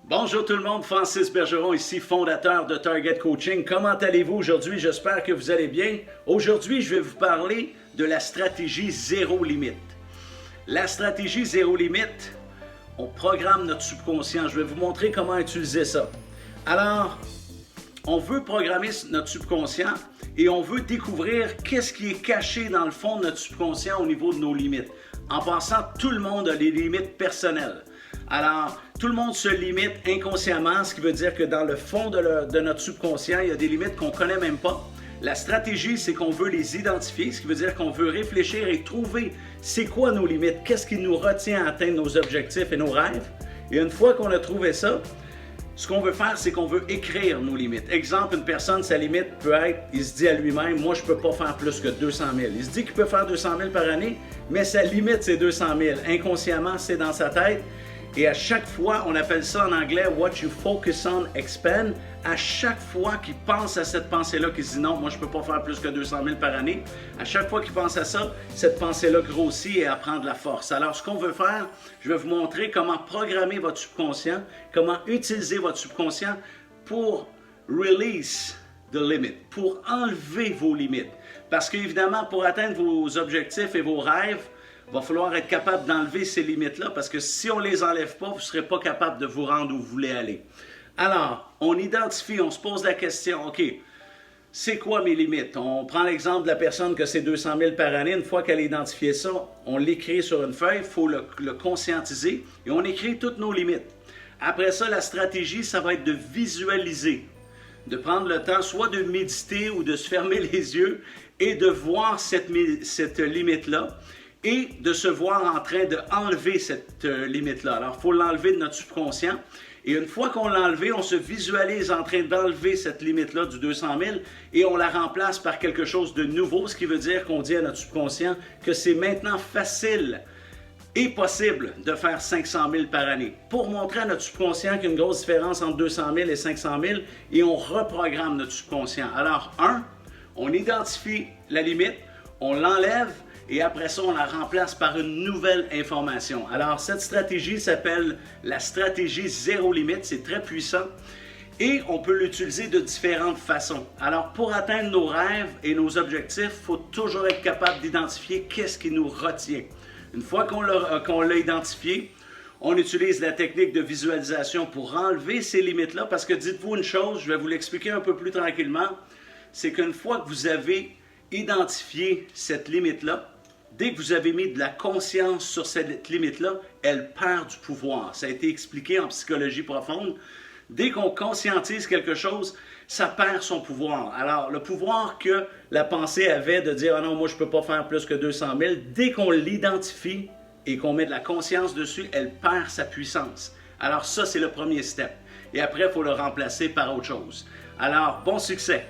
Bonjour tout le monde, Francis Bergeron ici, fondateur de Target Coaching. Comment allez-vous aujourd'hui? J'espère que vous allez bien. Aujourd'hui, je vais vous parler de la stratégie zéro limite. La stratégie zéro limite, on programme notre subconscient. Je vais vous montrer comment utiliser ça. Alors, on veut programmer notre subconscient et on veut découvrir qu'est-ce qui est caché dans le fond de notre subconscient au niveau de nos limites. En passant, tout le monde a des limites personnelles. Alors, tout le monde se limite inconsciemment, ce qui veut dire que dans le fond de notre subconscient, il y a des limites qu'on ne connaît même pas. La stratégie, c'est qu'on veut les identifier, ce qui veut dire qu'on veut réfléchir et trouver c'est quoi nos limites, qu'est-ce qui nous retient à atteindre nos objectifs et nos rêves. Et une fois qu'on a trouvé ça, ce qu'on veut faire, c'est qu'on veut écrire nos limites. Exemple, une personne, sa limite peut être, il se dit à lui-même, moi je ne peux pas faire plus que 200 000. Il se dit qu'il peut faire 200 000 par année, mais sa limite c'est 200 000. Inconsciemment, c'est dans sa tête. Et à chaque fois, on appelle ça en anglais « what you focus on expand ». À chaque fois qu'il pense à cette pensée-là, qu'il se dit « non, moi je ne peux pas faire plus que 200 000 par année », à chaque fois qu'il pense à ça, cette pensée-là grossit et elle prend de la force. Alors, ce qu'on veut faire, je vais vous montrer comment programmer votre subconscient, comment utiliser votre subconscient pour « release the limit », pour enlever vos limites. Parce qu'évidemment, pour atteindre vos objectifs et vos rêves, il va falloir être capable d'enlever ces limites-là parce que si on ne les enlève pas, vous ne serez pas capable de vous rendre où vous voulez aller. Alors, on identifie, on se pose la question, OK, c'est quoi mes limites? On prend l'exemple de la personne que c'est 200 000 par année. Une fois qu'elle a identifié ça, on l'écrit sur une feuille, il faut le conscientiser et on écrit toutes nos limites. Après ça, la stratégie, ça va être de visualiser, de prendre le temps soit de méditer ou de se fermer les yeux et de voir cette limite-là. Et de se voir en train d'enlever cette limite-là. Alors, il faut l'enlever de notre subconscient. Et une fois qu'on l'a enlevé, on se visualise en train d'enlever cette limite-là du 200 000 et on la remplace par quelque chose de nouveau, ce qui veut dire qu'on dit à notre subconscient que c'est maintenant facile et possible de faire 500 000 par année. Pour montrer à notre subconscient qu'il y a une grosse différence entre 200 000 et 500 000 et on reprogramme notre subconscient. Alors, on identifie la limite, on l'enlève, et après ça, on la remplace par une nouvelle information. Alors, cette stratégie s'appelle la stratégie zéro limite. C'est très puissant et on peut l'utiliser de différentes façons. Alors, pour atteindre nos rêves et nos objectifs, il faut toujours être capable d'identifier qu'est-ce qui nous retient. Une fois qu'on l'a identifié, on utilise la technique de visualisation pour enlever ces limites-là parce que dites-vous une chose, je vais vous l'expliquer un peu plus tranquillement, c'est qu'une fois que vous avez identifié cette limite-là, dès que vous avez mis de la conscience sur cette limite-là, elle perd du pouvoir. Ça a été expliqué en psychologie profonde. Dès qu'on conscientise quelque chose, ça perd son pouvoir. Alors, le pouvoir que la pensée avait de dire « Ah non, moi je ne peux pas faire plus que 200 000 », dès qu'on l'identifie et qu'on met de la conscience dessus, elle perd sa puissance. Alors ça, c'est le premier step. Et après, il faut le remplacer par autre chose. Alors, bon succès!